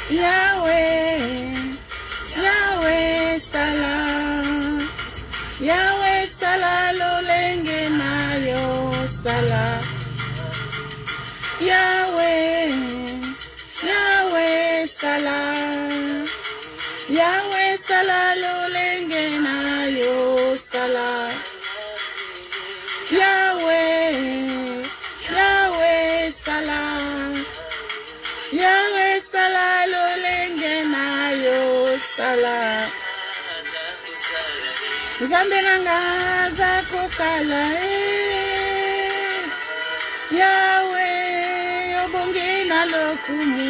Yahweh, Yahweh sala, Yahweh sala lolenge na yo sala. Yahweh, Yahweh sala, Yahweh sala lolenge na yo sala. Yahweh, Yahweh sala, Yahweh sala lolenge na yo sala. Nzambe nanga zako sala Yahweh obongi na lokumu.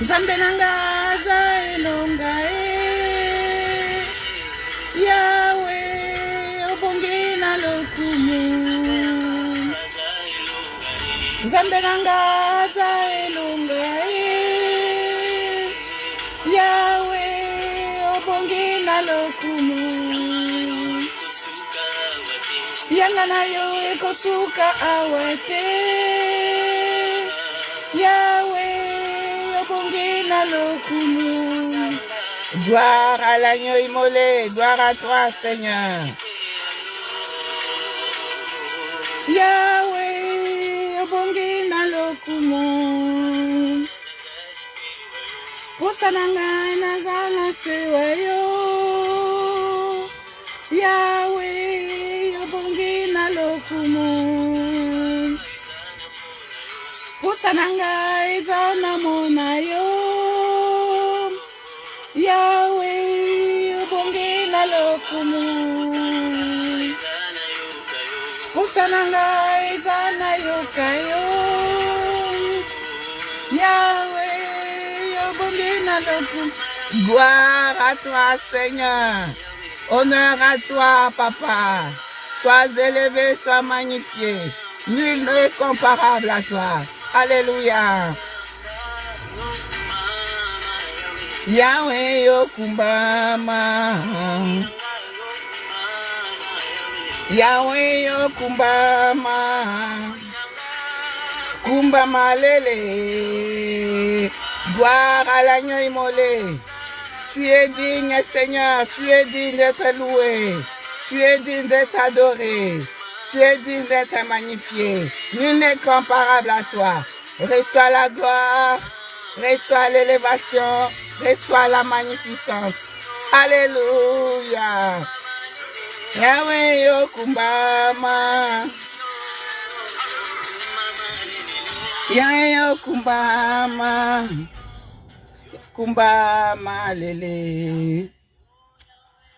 Nzambe nanga za elonga Yahweh obongi na lokumu. Nzambe nanga za elonga Yahweh obongi na lokumu. Yanga na yo ekosuka awate Yahweh obongi na lokumu. Gloire à l'agneau immolé, gloire à toi Seigneur. Yahweh obongi na lokumu. Pusananga nazana sewayo Yahweh obongi na lokumu. Pusananga izana monayo Yahweh obongi na lokumu. Pusananga izana yokayo Yahweh obongi na lokumu. Gloire à toi Seigneur. Honneur à toi, Papa. Sois élevé, sois magnifié. Nul n'est comparable à toi. Alléluia. Yahweh yokumbama. Yahweh yokumbama. Kumbama lele. Gloire à l'agneau immolé. Tu es digne, Seigneur, tu es digne d'être loué, tu es digne d'être adoré, tu es digne d'être magnifié. Nul n'est comparable à toi. Reçois la gloire, reçois l'élévation, reçois la magnificence. Alléluia. Yahweh yokumbama. Yahweh yokumbama. Kumbama lele.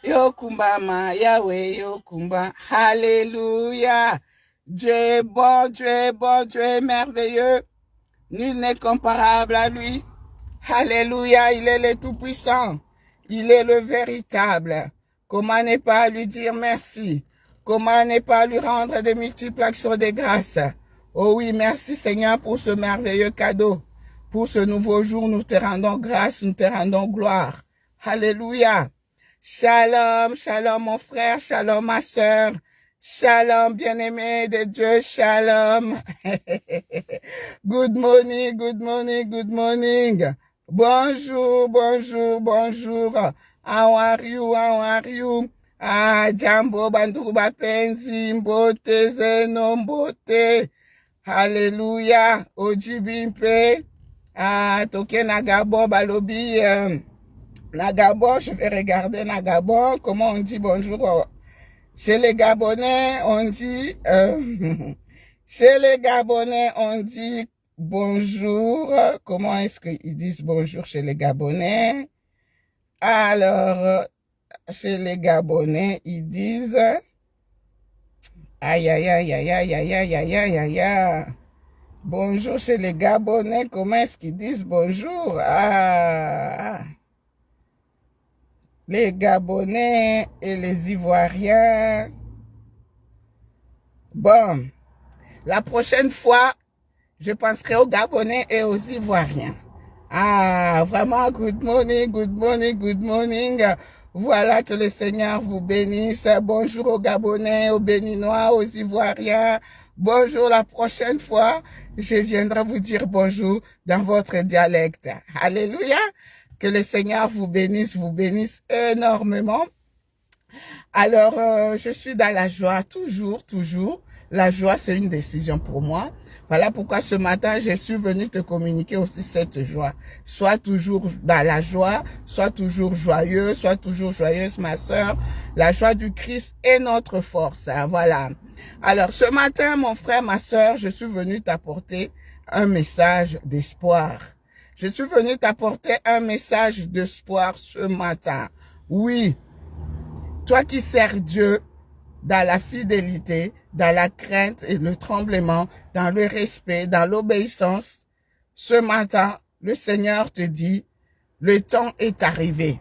Yo kumbama, Yahweh yo kumba. Alléluia. Dieu est bon, Dieu est bon, Dieu est merveilleux. Nul n'est comparable à lui. Alléluia, il est le tout-puissant. Il est le véritable. Comment ne pas lui dire merci? Comment ne pas lui rendre de multiples actions de grâce? Oh oui, merci Seigneur pour ce merveilleux cadeau. Pour ce nouveau jour, nous te rendons grâce, nous te rendons gloire. Alléluia. Shalom, shalom mon frère, shalom ma sœur, shalom bien-aimé de Dieu, shalom. Good morning, good morning, good morning. Bonjour, bonjour, bonjour. How are you, how are you? Ah, jambo banduku bapenzi, mbote zeno mbote. Alléluia, ojibimpe. Ah, toke Nagabo balobi, Nagabo, je vais regarder Nagabo, comment on dit bonjour. Chez les Gabonais, on dit, chez les Gabonais, on dit bonjour. Comment est-ce qu'ils disent bonjour chez les Gabonais? Alors, chez les Gabonais, ils disent, aïe, aïe, aïe, aïe, aïe, aïe, aïe, aïe, aïe, aïe, aïe. Bonjour chez les Gabonais, comment est-ce qu'ils disent bonjour? Ah, les Gabonais et les Ivoiriens. Bon, la prochaine fois, je penserai aux Gabonais et aux Ivoiriens. Ah, vraiment, good morning, good morning, good morning. Voilà, que le Seigneur vous bénisse. Bonjour aux Gabonais, aux Béninois, aux Ivoiriens. Bonjour la prochaine fois. Je viendrai vous dire bonjour dans votre dialecte. Alléluia. Que le Seigneur vous bénisse énormément. Alors, je suis dans la joie, toujours, toujours. La joie, c'est une décision pour moi. Voilà pourquoi ce matin, je suis venue te communiquer aussi cette joie. Sois toujours dans la joie, sois toujours joyeux, sois toujours joyeuse, ma sœur. La joie du Christ est notre force. Hein, voilà. Alors, ce matin, mon frère, ma sœur, je suis venue t'apporter un message d'espoir. Je suis venue t'apporter un message d'espoir ce matin. Oui. Toi qui sers Dieu dans la fidélité, dans la crainte et le tremblement, dans le respect, dans l'obéissance, ce matin, le Seigneur te dit, le temps est arrivé.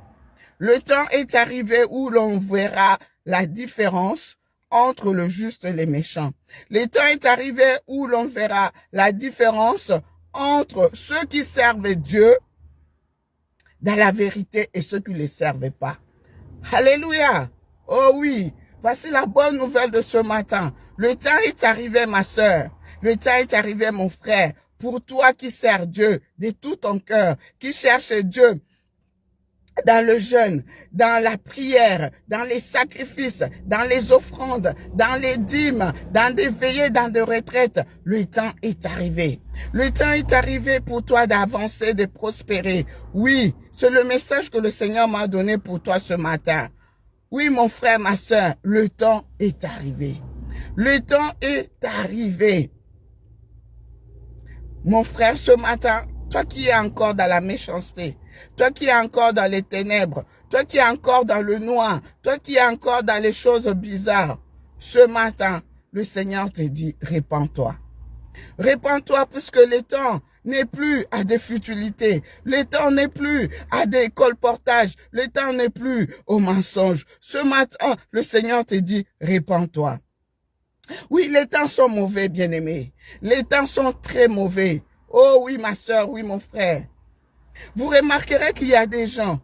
Le temps est arrivé où l'on verra la différence entre le juste et les méchants. Le temps est arrivé où l'on verra la différence entre ceux qui servent Dieu dans la vérité et ceux qui ne les servent pas. Alléluia. Oh oui, voici la bonne nouvelle de ce matin. Le temps est arrivé, ma sœur. Le temps est arrivé, mon frère. Pour toi qui sers Dieu de tout ton cœur, qui cherche Dieu dans le jeûne, dans la prière, dans les sacrifices, dans les offrandes, dans les dîmes, dans des veillées, dans des retraites, le temps est arrivé. Le temps est arrivé pour toi d'avancer, de prospérer. Oui, c'est le message que le Seigneur m'a donné pour toi ce matin. Oui, mon frère, ma sœur, le temps est arrivé. Le temps est arrivé. Mon frère, ce matin, toi qui es encore dans la méchanceté, toi qui es encore dans les ténèbres, toi qui es encore dans le noir, toi qui es encore dans les choses bizarres, ce matin, le Seigneur te dit, répands-toi. Répands-toi puisque le temps n'est plus à des futilités. Le temps n'est plus à des colportages. Le temps n'est plus aux mensonges. Ce matin, le Seigneur te dit, répands-toi. Oui, les temps sont mauvais, bien-aimés. Les temps sont très mauvais. Oh oui, ma soeur, oui, mon frère. Vous remarquerez qu'il y a des gens,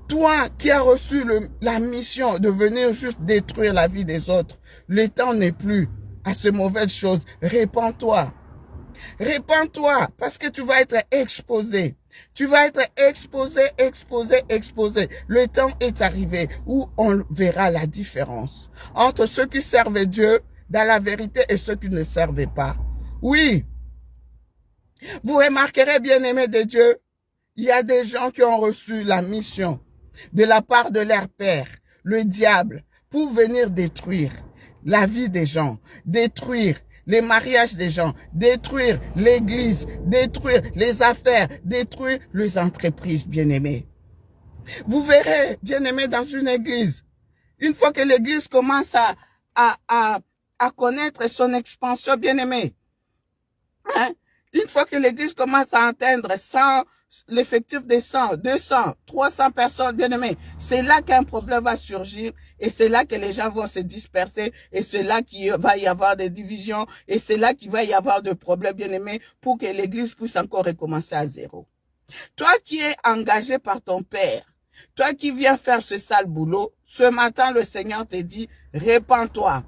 toi qui as reçu la mission de venir juste détruire la vie des autres, le temps n'est plus à ces mauvaises choses. Répands-toi. Répands-toi parce que tu vas être exposé. Tu vas être exposé, exposé, exposé. Le temps est arrivé où on verra la différence entre ceux qui servent Dieu dans la vérité et ceux qui ne servent pas. Oui, vous remarquerez, bien-aimés de Dieu, il y a des gens qui ont reçu la mission de la part de leur père, le diable, pour venir détruire la vie des gens, détruire les mariages des gens, détruire l'église, détruire les affaires, détruire les entreprises, bien-aimés. Vous verrez, bien-aimés, dans une église, une fois que l'église commence à connaître son expansion, bien-aimés, hein, une fois que l'église commence à atteindre 100, l'effectif des 100, 200, 300 personnes, bien aimées, c'est là qu'un problème va surgir et c'est là que les gens vont se disperser et c'est là qu'il va y avoir des divisions et c'est là qu'il va y avoir des problèmes, bien aimés, pour que l'église puisse encore recommencer à zéro. Toi qui es engagé par ton père, toi qui viens faire ce sale boulot, ce matin le Seigneur te dit, répands-toi.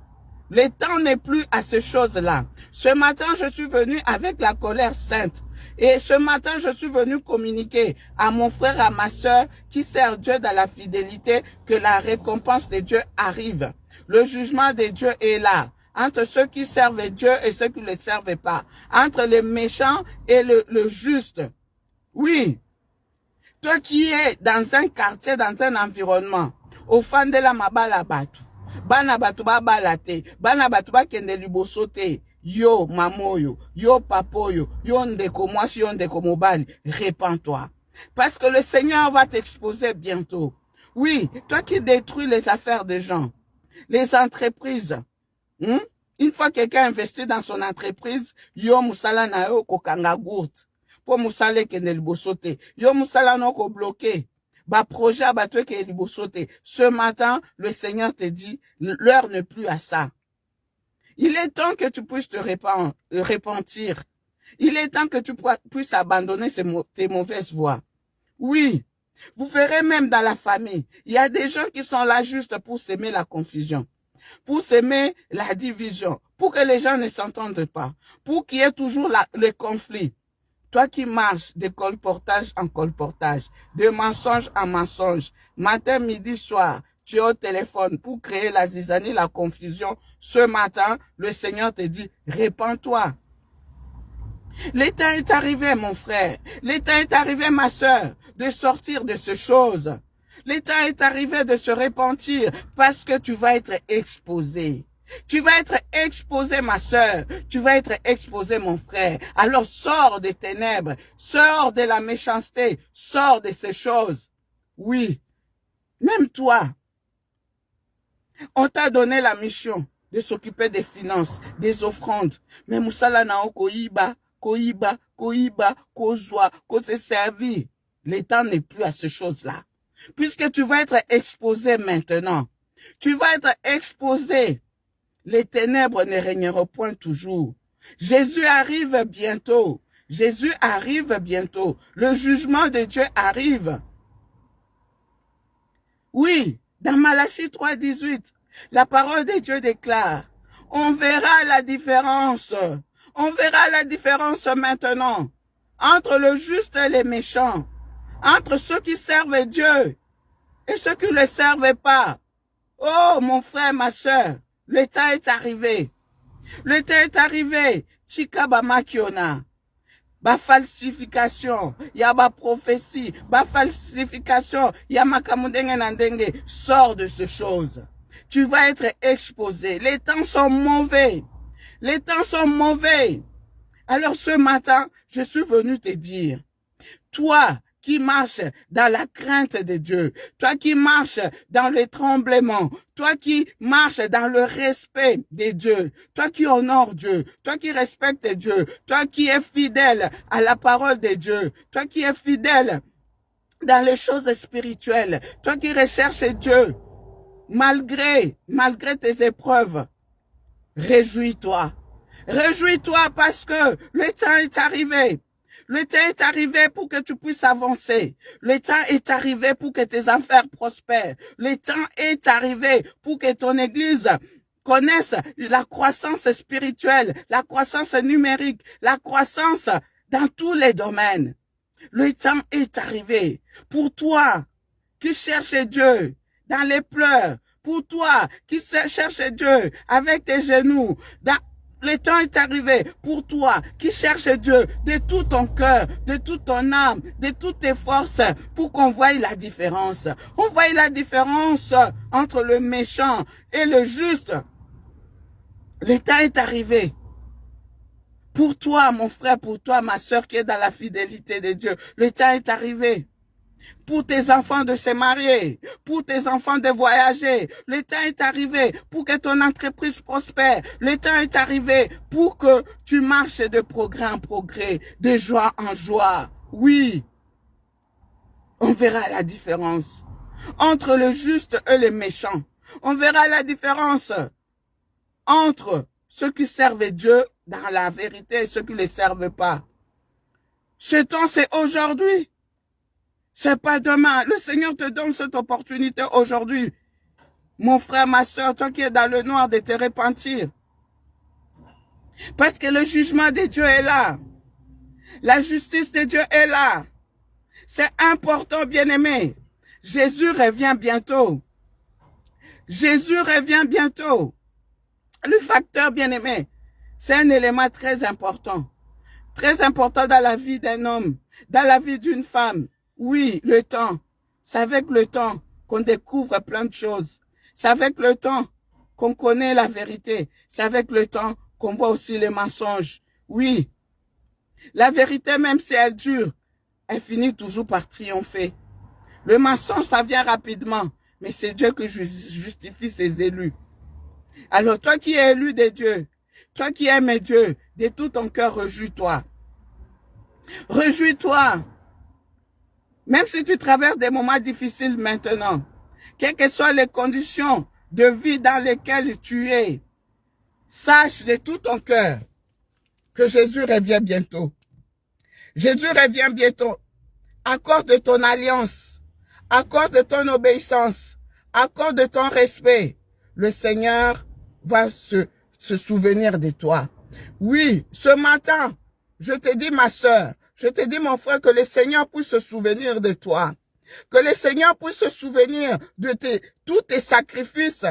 Le temps n'est plus à ces choses-là. Ce matin, je suis venu avec la colère sainte. Et ce matin, je suis venu communiquer à mon frère, à ma soeur, qui sert Dieu dans la fidélité, que la récompense de Dieu arrive. Le jugement de Dieu est là. Entre ceux qui servent Dieu et ceux qui ne le servent pas. Entre les méchants et le juste. Oui. Toi qui es dans un quartier, dans un environnement, au fan de la mabala batu. Bana batu ba balate, bana batu ba kende liboso te, yo mamoyo, yo papoyo, yo ndeko mwasi, yo ndeko mobali, répands-toi. Parce que le Seigneur va t'exposer bientôt. Oui, toi qui détruis les affaires des gens, les entreprises. Une fois que quelqu'un investit dans son entreprise, yo musala na yo kokanga gourde. Pour musala kende liboso te, yo musala no ko bloqué. Projet ce matin, le Seigneur te dit, l'heure n'est plus à ça. Il est temps que tu puisses te repentir. Il est temps que tu puisses abandonner tes mauvaises voies. Oui, Vous verrez même dans la famille, il y a des gens qui sont là juste pour s'aimer la confusion, pour s'aimer la division, pour que les gens ne s'entendent pas, pour qu'il y ait toujours le conflit. Toi qui marches de colportage en colportage, de mensonge en mensonge, matin, midi, soir, tu es au téléphone pour créer la zizanie, la confusion. Ce matin, le Seigneur te dit, répands-toi. Le temps est arrivé, mon frère. Le temps est arrivé, ma sœur, de sortir de ces choses. Le temps est arrivé de se repentir parce que tu vas être exposé. Tu vas être exposé, ma sœur. Tu vas être exposé, mon frère. Alors sors des ténèbres. Sors de la méchanceté. Sors de ces choses. Oui. Même toi. On t'a donné la mission de s'occuper des finances, des offrandes. Mais Moussala Nao Koiba, Kozwa, qu'on se servir. Le temps n'est plus à ces choses-là. Puisque tu vas être exposé maintenant. Tu vas être exposé. Les ténèbres ne régneront point toujours. Jésus arrive bientôt. Jésus arrive bientôt. Le jugement de Dieu arrive. Oui, dans Malachie 3,18, la parole de Dieu déclare, on verra la différence. On verra la différence maintenant entre le juste et les méchants, entre ceux qui servent Dieu et ceux qui ne le servent pas. Oh, mon frère, ma soeur, le temps est arrivé. Le temps est arrivé. Tika ba makiona. Ba falsification, ya ba prophétie, ba falsification, ya makamundenge nandenge. Sors de ces choses. Tu vas être exposé. Les temps sont mauvais. Les temps sont mauvais. Alors ce matin, je suis venu te dire, toi qui marches dans la crainte de Dieu, toi qui marches dans le tremblement, toi qui marches dans le respect de Dieu, toi qui honores Dieu, toi qui respectes Dieu, toi qui es fidèle à la parole de Dieu, toi qui es fidèle dans les choses spirituelles, toi qui recherches Dieu, malgré tes épreuves, réjouis-toi. Réjouis-toi parce que le temps est arrivé. Le temps est arrivé pour que tu puisses avancer. Le temps est arrivé pour que tes affaires prospèrent. Le temps est arrivé pour que ton église connaisse la croissance spirituelle, la croissance numérique, la croissance dans tous les domaines. Le temps est arrivé pour toi qui cherches Dieu dans les pleurs, pour toi qui cherches Dieu avec tes genoux, le temps est arrivé pour toi qui cherches Dieu de tout ton cœur, de toute ton âme, de toutes tes forces, pour qu'on voie la différence. On voit la différence entre le méchant et le juste. Le temps est arrivé. Pour toi, mon frère, pour toi, ma soeur qui est dans la fidélité de Dieu, le temps est arrivé. Pour tes enfants de se marier, pour tes enfants de voyager. Le temps est arrivé pour que ton entreprise prospère. Le temps est arrivé pour que tu marches de progrès en progrès, de joie en joie. Oui, on verra la différence entre le juste et le méchant. On verra la différence entre ceux qui servent Dieu dans la vérité et ceux qui ne le servent pas. Ce temps, c'est aujourd'hui. C'est pas demain. Le Seigneur te donne cette opportunité aujourd'hui. Mon frère, ma soeur, toi qui es dans le noir, de te repentir. Parce que le jugement de Dieu est là. La justice de Dieu est là. C'est important, bien-aimé. Jésus revient bientôt. Jésus revient bientôt. Le facteur, bien-aimé, c'est un élément très important. Très important dans la vie d'un homme, dans la vie d'une femme. Oui, le temps. C'est avec le temps qu'on découvre plein de choses. C'est avec le temps qu'on connaît la vérité. C'est avec le temps qu'on voit aussi les mensonges. Oui, la vérité, même si elle dure, elle finit toujours par triompher. Le mensonge, ça vient rapidement, mais c'est Dieu qui justifie ses élus. Alors toi qui es élu de Dieu, toi qui aimes Dieu, de tout ton cœur, réjouis-toi. Réjouis-toi. Même si tu traverses des moments difficiles maintenant, quelles que soient les conditions de vie dans lesquelles tu es, sache de tout ton cœur que Jésus revient bientôt. Jésus revient bientôt. Accorde ton alliance à cause de ton obéissance, à cause de ton respect, le Seigneur va se souvenir de toi. Oui, ce matin, je te dis ma soeur, je te dis mon frère, que le Seigneur puisse se souvenir de toi. Que le Seigneur puisse se souvenir de tous tes sacrifices.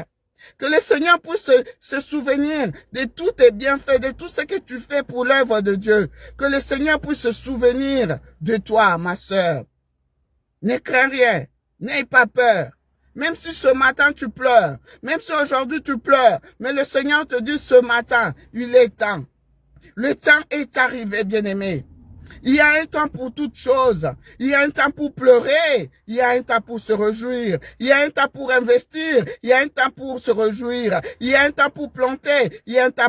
Que le Seigneur puisse se souvenir de tous tes bienfaits, de tout ce que tu fais pour l'œuvre de Dieu. Que le Seigneur puisse se souvenir de toi, ma sœur. Ne crains rien, n'aie pas peur. Même si ce matin tu pleures, même si aujourd'hui tu pleures, mais le Seigneur te dit ce matin, il est temps. Le temps est arrivé, bien-aimé. Il y a un temps pour toutes choses. Il y a un temps pour pleurer. Il y a un temps pour se réjouir. Il y a un temps pour investir. Il y a un temps pour se réjouir. Il y a un temps pour planter. Il y a un temps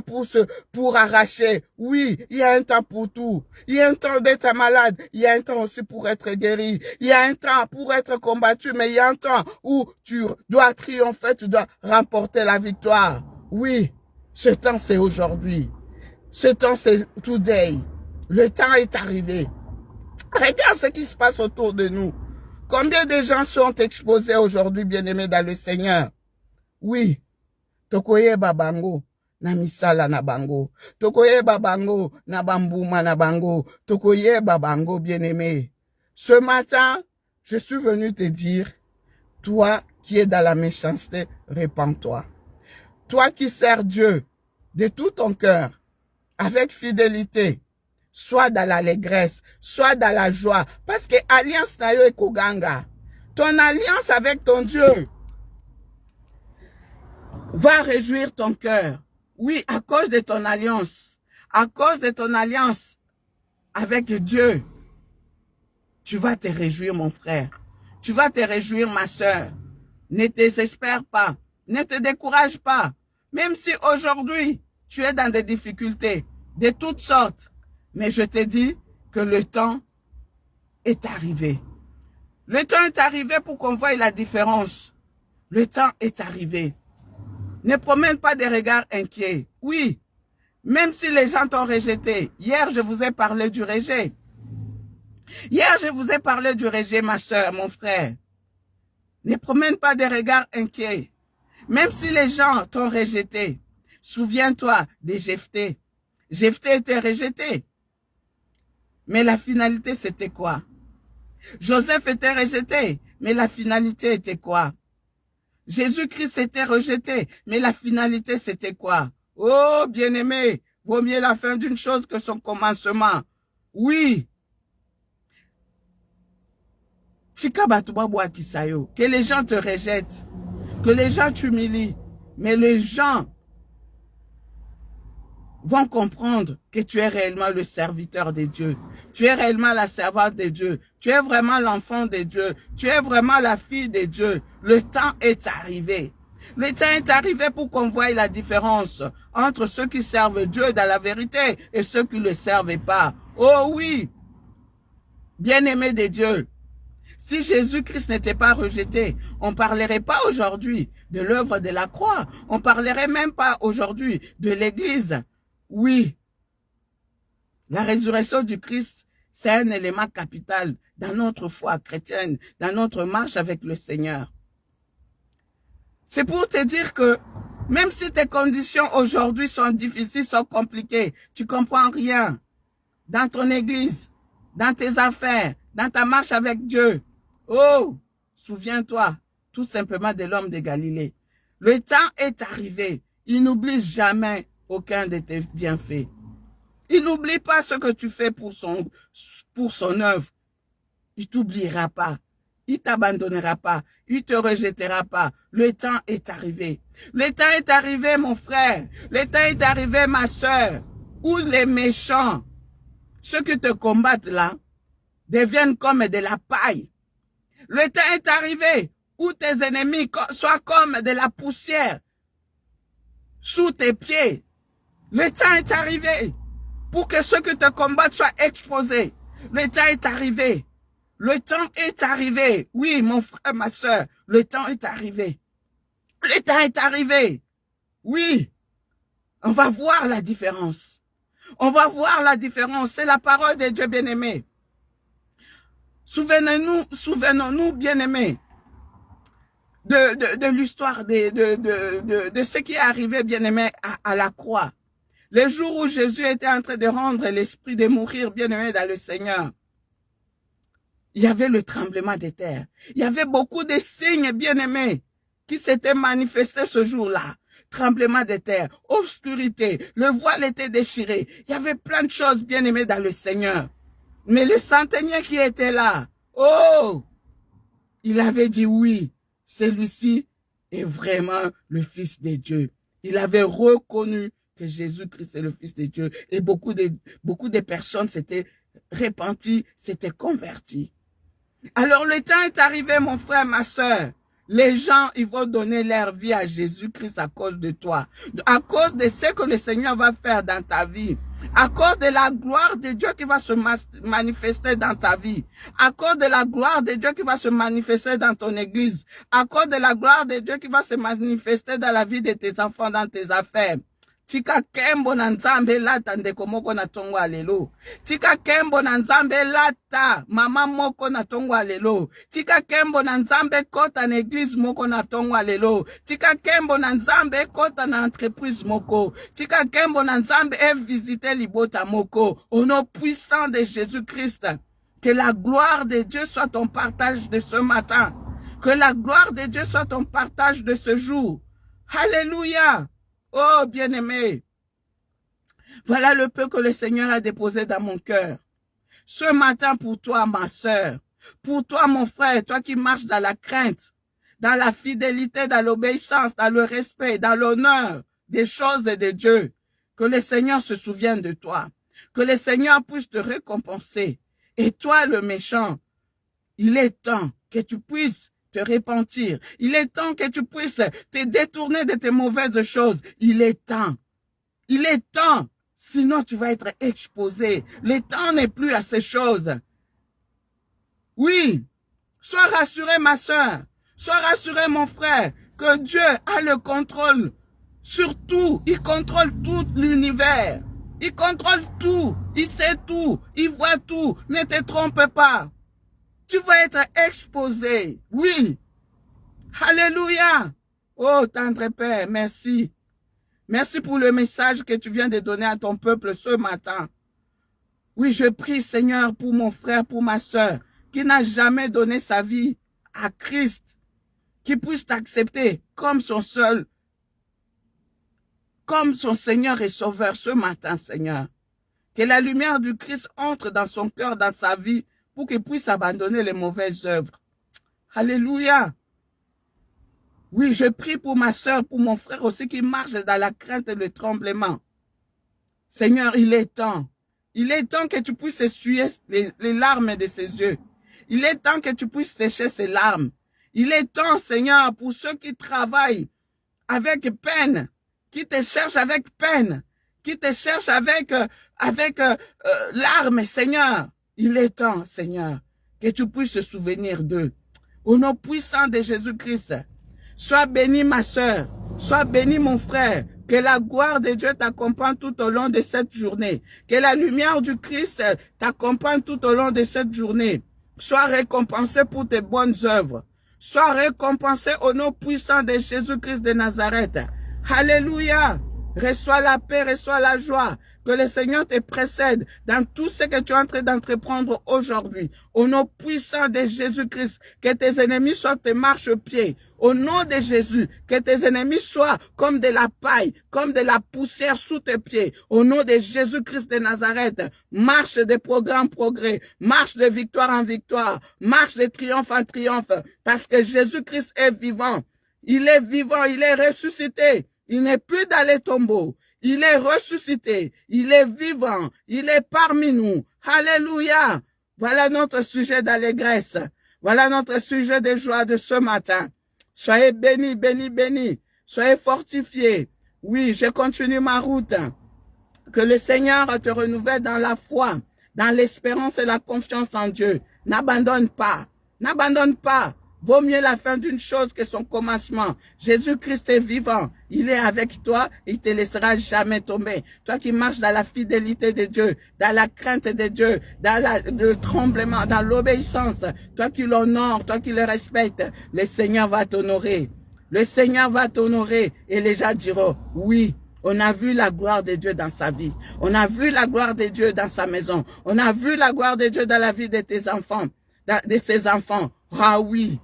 pour arracher. Oui, il y a un temps pour tout. Il y a un temps d'être malade. Il y a un temps aussi pour être guéri. Il y a un temps pour être combattu. Mais il y a un temps où tu dois triompher. Tu dois remporter la victoire. Oui, ce temps c'est aujourd'hui. Ce temps c'est today. Le temps est arrivé. Regarde ce qui se passe autour de nous. Combien de gens sont exposés aujourd'hui, bien-aimés dans le Seigneur? Oui. Tokoye babango, na misala na bango. Tokoye babango, na bambouma na bango. Tokoye babango, bien-aimé. Ce matin, je suis venu te dire, toi qui es dans la méchanceté, répands-toi. Toi qui sers Dieu de tout ton cœur, avec fidélité, soit dans l'allégresse, soit dans la joie. Parce que alliance na yo ekoganga. Ton alliance avec ton Dieu va réjouir ton cœur. Oui, à cause de ton alliance. À cause de ton alliance avec Dieu. Tu vas te réjouir, mon frère. Tu vas te réjouir, ma sœur. Ne désespère pas. Ne te décourage pas. Même si aujourd'hui, tu es dans des difficultés de toutes sortes. Mais je te dis que le temps est arrivé. Le temps est arrivé pour qu'on voie la différence. Le temps est arrivé. Ne promène pas des regards inquiets. Oui, même si les gens t'ont rejeté. Hier, je vous ai parlé du rejet. Hier, je vous ai parlé du rejet, ma soeur, mon frère. Ne promène pas des regards inquiets. Même si les gens t'ont rejeté. Souviens-toi de Jephthé. Jephthé était rejeté. Mais la finalité, c'était quoi? Joseph était rejeté, mais la finalité était quoi? Jésus-Christ était rejeté, mais la finalité, c'était quoi? Oh, bien-aimé, vaut mieux la fin d'une chose que son commencement. Oui. Que les gens te rejettent, que les gens t'humilient, mais les gens vont comprendre que tu es réellement le serviteur de Dieu. Tu es réellement la servante de Dieu. Tu es vraiment l'enfant de Dieu. Tu es vraiment la fille de Dieu. Le temps est arrivé. Le temps est arrivé pour qu'on voie la différence entre ceux qui servent Dieu dans la vérité et ceux qui ne le servent pas. Oh oui, bien-aimé de Dieu. Si Jésus-Christ n'était pas rejeté, on ne parlerait pas aujourd'hui de l'œuvre de la croix. On ne parlerait même pas aujourd'hui de l'Église. Oui, la résurrection du Christ, c'est un élément capital dans notre foi chrétienne, dans notre marche avec le Seigneur. C'est pour te dire que même si tes conditions aujourd'hui sont difficiles, sont compliquées, tu comprends rien dans ton église, dans tes affaires, dans ta marche avec Dieu. Oh, souviens-toi tout simplement de l'homme de Galilée. Le temps est arrivé. Il n'oublie jamais aucun de tes bienfaits. Il n'oublie pas ce que tu fais pour son œuvre. Il t'oubliera pas. Il t'abandonnera pas. Il te rejettera pas. Le temps est arrivé. Le temps est arrivé, mon frère. Le temps est arrivé, ma soeur. Où les méchants, ceux qui te combattent là, deviennent comme de la paille. Le temps est arrivé où tes ennemis soient comme de la poussière sous tes pieds. Le temps est arrivé pour que ceux qui te combattent soient exposés. Le temps est arrivé. Le temps est arrivé. Oui, mon frère, ma soeur, le temps est arrivé. Le temps est arrivé. Oui, on va voir la différence. On va voir la différence. C'est la parole de Dieu bien-aimé. Souvenons-nous, bien-aimés, de l'histoire de ce qui est arrivé, bien-aimé, à la croix. Le jour où Jésus était en train de rendre l'esprit de mourir, bien-aimé, dans le Seigneur, il y avait le tremblement des terres. Il y avait beaucoup de signes, bien-aimés, qui s'étaient manifestés ce jour-là. Tremblement des terres, obscurité, le voile était déchiré. Il y avait plein de choses, bien-aimées, dans le Seigneur. Mais le centenier qui était là, oh, il avait dit oui, celui-ci est vraiment le Fils de Dieu. Il avait reconnu que Jésus-Christ est le Fils de Dieu. Et beaucoup de personnes s'étaient repenties, s'étaient converties. Alors le temps est arrivé, mon frère, ma soeur. Les gens, ils vont donner leur vie à Jésus-Christ à cause de toi. À cause de ce que le Seigneur va faire dans ta vie. À cause de la gloire de Dieu qui va se manifester dans ta vie. À cause de la gloire de Dieu qui va se manifester dans ton église. À cause de la gloire de Dieu qui va se manifester dans la vie de tes enfants, dans tes affaires. Tika kembo na nzambe lata ndeko moko na tongo alelo. Tika kembo na nzambe lata mama moko na tongo alelo. Tika kembo na nzambe kota na église moko na tongo alelo. Tika kembo na nzambe kota na entreprise moko. Tika kembo na nzambe e visiter libota moko. Au nom puissant de Jésus-Christ. Que la gloire de Dieu soit ton partage de ce matin. Que la gloire de Dieu soit ton partage de ce jour. Alléluia. Oh, bien-aimé, voilà le peu que le Seigneur a déposé dans mon cœur. Ce matin pour toi, ma sœur, pour toi, mon frère, toi qui marches dans la crainte, dans la fidélité, dans l'obéissance, dans le respect, dans l'honneur des choses de Dieu, que le Seigneur se souvienne de toi, que le Seigneur puisse te récompenser. Et toi, le méchant, il est temps que tu puisses te repentir. Il est temps que tu puisses te détourner de tes mauvaises choses. Il est temps. Il est temps. Sinon, tu vas être exposé. Le temps n'est plus à ces choses. Oui. Sois rassuré, ma soeur. Sois rassuré, mon frère, que Dieu a le contrôle sur tout. Il contrôle tout l'univers. Il contrôle tout. Il sait tout. Il voit tout. Ne te trompe pas. Tu vas être exposé. Oui. Alléluia. Oh, tendre Père, merci. Merci pour le message que tu viens de donner à ton peuple ce matin. Oui, je prie, Seigneur, pour mon frère, pour ma soeur, qui n'a jamais donné sa vie à Christ, qui puisse t'accepter comme son seul, comme son Seigneur et Sauveur ce matin, Seigneur. Que la lumière du Christ entre dans son cœur, dans sa vie, pour qu'il puisse abandonner les mauvaises œuvres. Alléluia. Oui, je prie pour ma soeur, pour mon frère aussi qui marche dans la crainte et le tremblement. Seigneur, il est temps. Il est temps que tu puisses essuyer les larmes de ses yeux. Il est temps que tu puisses sécher ses larmes. Il est temps, Seigneur, pour ceux qui travaillent avec peine, qui te cherchent avec peine, qui te cherchent avec larmes, Seigneur. Il est temps, Seigneur, que tu puisses te souvenir d'eux. Au nom puissant de Jésus-Christ, sois béni ma soeur, sois béni mon frère, que la gloire de Dieu t'accompagne tout au long de cette journée, que la lumière du Christ t'accompagne tout au long de cette journée. Sois récompensé pour tes bonnes œuvres, sois récompensé au nom puissant de Jésus-Christ de Nazareth. Alléluia. Reçois la paix, reçois la joie. Que le Seigneur te précède dans tout ce que tu es en train d'entreprendre aujourd'hui. Au nom puissant de Jésus-Christ, que tes ennemis soient tes marchepieds. Au nom de Jésus, que tes ennemis soient comme de la paille, comme de la poussière sous tes pieds. Au nom de Jésus-Christ de Nazareth, marche de progrès en progrès, marche de victoire en victoire, marche de triomphe en triomphe, parce que Jésus-Christ est vivant. Il est vivant, il est ressuscité. Il n'est plus dans les tombeaux. Il est ressuscité. Il est vivant. Il est parmi nous. Alléluia. Voilà notre sujet d'allégresse. Voilà notre sujet de joie de ce matin. Soyez bénis, bénis, bénis. Soyez fortifiés. Oui, je continue ma route. Que le Seigneur te renouvelle dans la foi, dans l'espérance et la confiance en Dieu. N'abandonne pas. N'abandonne pas. Vaut mieux la fin d'une chose que son commencement. Jésus-Christ est vivant. Il est avec toi. Il te laissera jamais tomber. Toi qui marches dans la fidélité de Dieu, dans la crainte de Dieu, dans le tremblement, dans l'obéissance. Toi qui l'honores, toi qui le respectes, le Seigneur va t'honorer. Le Seigneur va t'honorer. Et les gens diront, oui, on a vu la gloire de Dieu dans sa vie. On a vu la gloire de Dieu dans sa maison. On a vu la gloire de Dieu dans la vie de tes enfants, de ses enfants. Ah oui.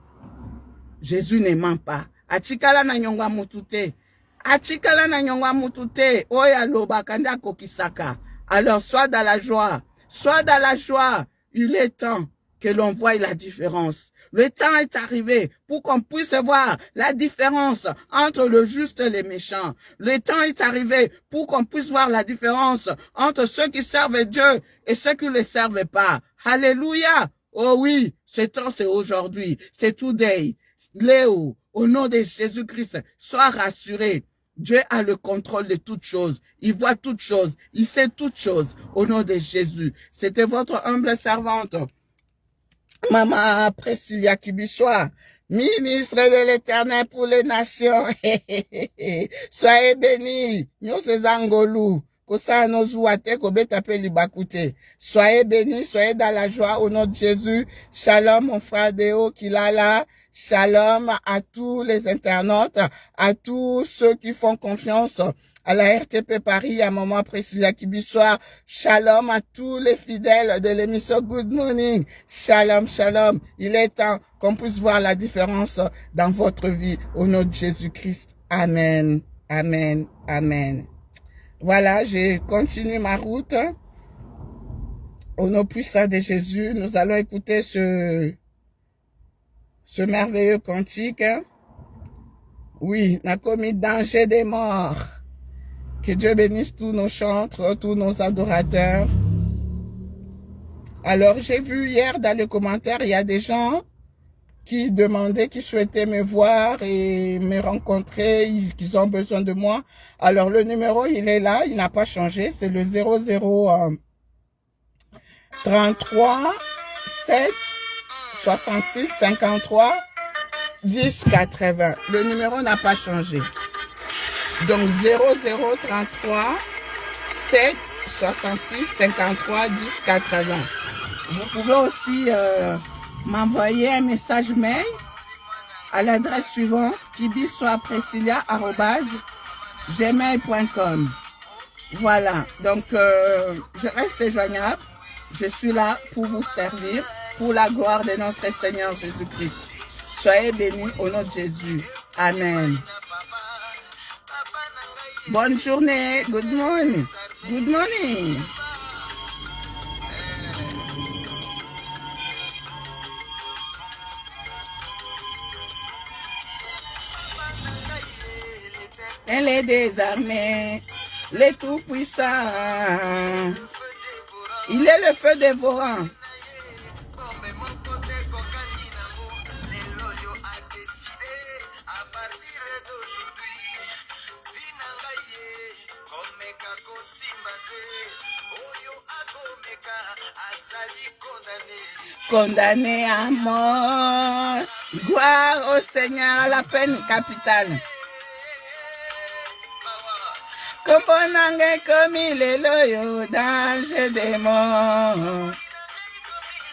Jésus ne ment pas. Atikala na nyongwa mutute. Atikala na nyongwa mutute. Oya loba kanda kokisaka. Alors sois dans la joie. Sois dans la joie. Il est temps que l'on voie la différence. Le temps est arrivé pour qu'on puisse voir la différence entre le juste et les méchants. Le temps est arrivé pour qu'on puisse voir la différence entre ceux qui servent Dieu et ceux qui ne le servent pas. Alléluia. Oh oui, ce temps c'est aujourd'hui. C'est today. Léo, au nom de Jésus-Christ, sois rassuré. Dieu a le contrôle de toutes choses. Il voit toutes choses. Il sait toutes choses. Au nom de Jésus. C'était votre humble servante, Maman Priscilla Kibisoa, ministre de l'Éternel pour les nations. Soyez bénis. Soyez bénis, soyez dans la joie au nom de Jésus. Shalom mon frère Déo Kilala. Shalom à tous les internautes, à tous ceux qui font confiance à la RTP Paris, à Maman Priscilla Kibisoa. Shalom à tous les fidèles de l'émission Good Morning. Shalom, shalom. Il est temps qu'on puisse voir la différence dans votre vie au nom de Jésus-Christ. Amen, amen, amen. Voilà, je continue ma route. Au nom puissant de Jésus, nous allons écouter ce merveilleux cantique. Oui, n'a commis danger des morts. Que Dieu bénisse tous nos chantres, tous nos adorateurs. Alors, j'ai vu hier dans les commentaires, il y a des gens qui demandaient, qui souhaitaient me voir et me rencontrer, qu'ils ont besoin de moi. Alors, le numéro, il est là, il n'a pas changé. C'est le 0033 7 66 53 10 80. Le numéro n'a pas changé. Donc 0033 7 66 53 10 80. Vous pouvez aussi m'envoyer un message mail à l'adresse suivante kibisoapriscilla@gmail.com. Voilà. Donc je reste joignable. Je suis là pour vous servir, pour la gloire de notre Seigneur Jésus-Christ. Soyez bénis au nom de Jésus. Amen. Bonne journée. Good morning. Good morning. Elle est désarmée, les tout-puissants. Il est le feu dévorant. Condamné à mort. Gloire au Seigneur, à la peine capitale. Komponange comme il est loyal, danger des morts.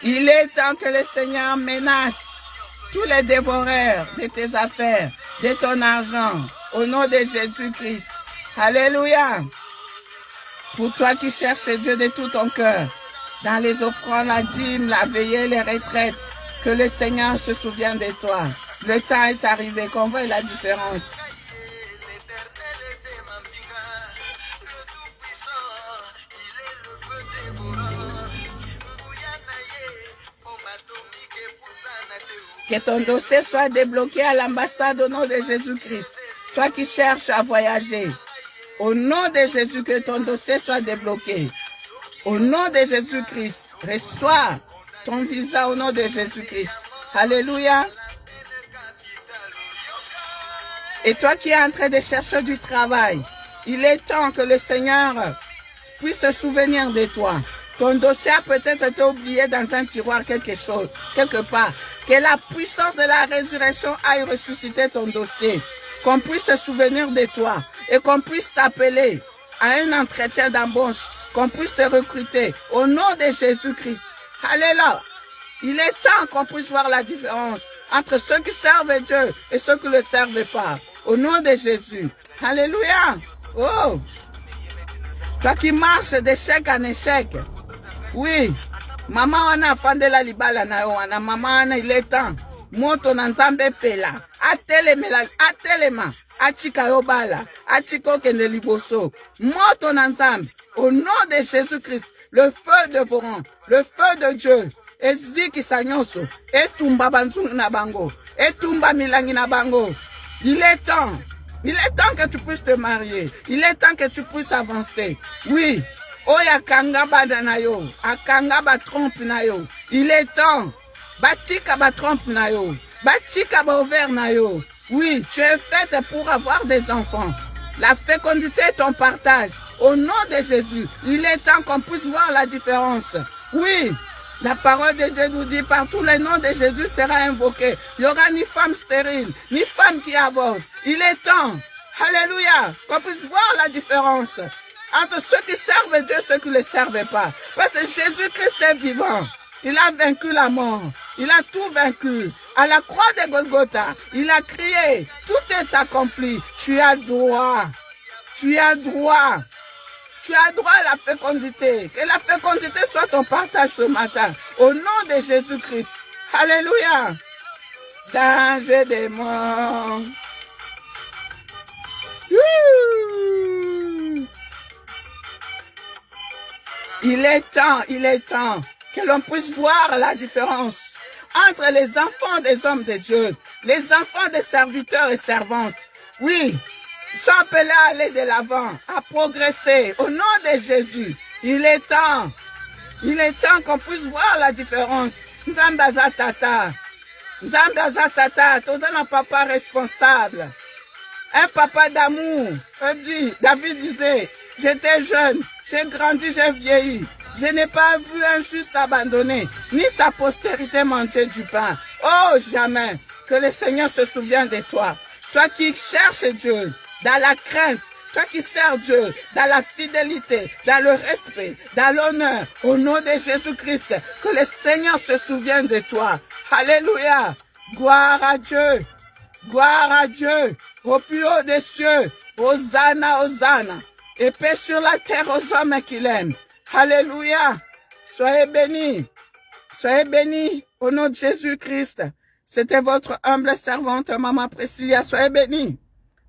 Il est temps que le Seigneur menace tous les dévoreurs de tes affaires, de ton argent, au nom de Jésus-Christ. Alléluia. Pour toi qui cherches Dieu de tout ton cœur, dans les offrandes, la dîme, la veillée, les retraites, que le Seigneur se souvienne de toi. Le temps est arrivé, qu'on voit la différence. Que ton dossier soit débloqué à l'ambassade au nom de Jésus-Christ. Toi qui cherches à voyager, au nom de Jésus, que ton dossier soit débloqué. Au nom de Jésus-Christ, reçois ton visa au nom de Jésus-Christ. Alléluia. Et toi qui es en train de chercher du travail, il est temps que le Seigneur puisse se souvenir de toi. Ton dossier a peut-être été oublié dans un tiroir quelque part. Que la puissance de la résurrection aille ressusciter ton dossier. Qu'on puisse se souvenir de toi et qu'on puisse t'appeler à un entretien d'embauche, qu'on puisse te recruter au nom de Jésus-Christ. Alléluia. Il est temps qu'on puisse voir la différence entre ceux qui servent Dieu et ceux qui ne le servent pas. Au nom de Jésus. Alléluia. Oh. Toi qui marches d'échec en échec. Oui. Maman wana afandela libala na yo wana. Maman wana il est temps. Moto na nzambe pela. Atelema. Achika yo bala. Achiko kende liboso. Moto na nzambe. Au nom de Jésus-Christ. Le feu de vos rangs. Le feu de Dieu. Eziki sanyoso. Etumba banzungu na bango. Etumba milangi na bango. Il est temps. Il est temps que tu puisses te marier. Il est temps que tu puisses avancer. Oui. Oya kanga badanayo. Akanga ba trompe na yo. Il est temps. Batika ba trompe na yo. Batika ba ouvert na yo. Oui, tu es faite pour avoir des enfants. La fécondité est ton partage. Au nom de Jésus, il est temps qu'on puisse voir la différence. Oui. La parole de Dieu nous dit, par tous les noms de Jésus sera invoqué. Il n'y aura ni femme stérile, ni femme qui avorte. Il est temps, alléluia, qu'on puisse voir la différence entre ceux qui servent Dieu et ceux qui ne le servent pas. Parce que Jésus-Christ est vivant. Il a vaincu la mort. Il a tout vaincu. À la croix de Golgotha, il a crié, tout est accompli. Tu as droit. Tu as droit. Tu as droit à la fécondité. Que la fécondité soit ton partage ce matin. Au nom de Jésus-Christ. Alléluia. Danger des morts. Il est temps que l'on puisse voir la différence entre les enfants des hommes de Dieu, les enfants des serviteurs et servantes. Oui. Sont appelés à aller de l'avant, à progresser. Au nom de Jésus, il est temps qu'on puisse voir la différence. Nzambe tata, tous un papa responsable, un papa d'amour. David disait, j'étais jeune, j'ai grandi, j'ai vieilli. Je n'ai pas vu un juste abandonné, ni sa postérité manger du pain. Oh, jamais que le Seigneur se souvienne de toi. Toi qui cherches Dieu, dans la crainte, toi qui sers Dieu, dans la fidélité, dans le respect, dans l'honneur, au nom de Jésus-Christ, que le Seigneur se souvienne de toi. Alléluia. Gloire à Dieu. Gloire à Dieu. Au plus haut des cieux. Hosanna, Hosanna. Et paix sur la terre aux hommes qu'il aime. Alléluia. Soyez bénis. Soyez bénis au nom de Jésus-Christ. C'était votre humble servante, Maman Priscilla. Soyez bénis.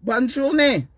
Bonne journée.